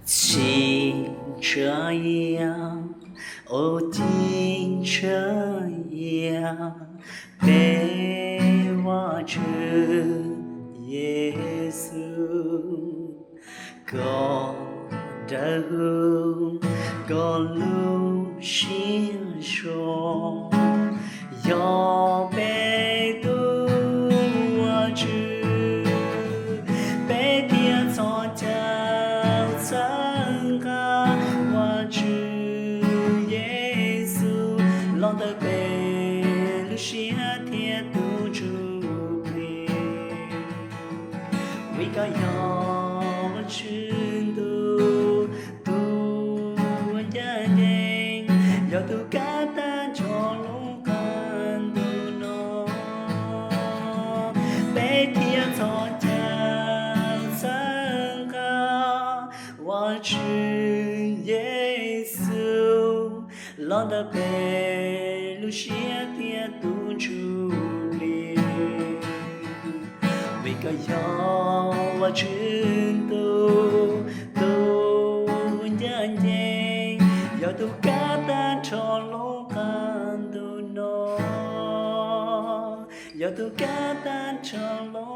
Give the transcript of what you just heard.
清澈阳，哦，清澈阳，陪我着耶稣，高的路，高路心说，要被渡我知，被天从教参加我知耶稣，浪的被路西天都主配，为个要去度度人人，要度个单着龙看度喏，被天从教参加我知耶稣，浪的被路西天都主理。为个要我真都人人要都嘎达朝龙看都喏，要都嘎达朝龙。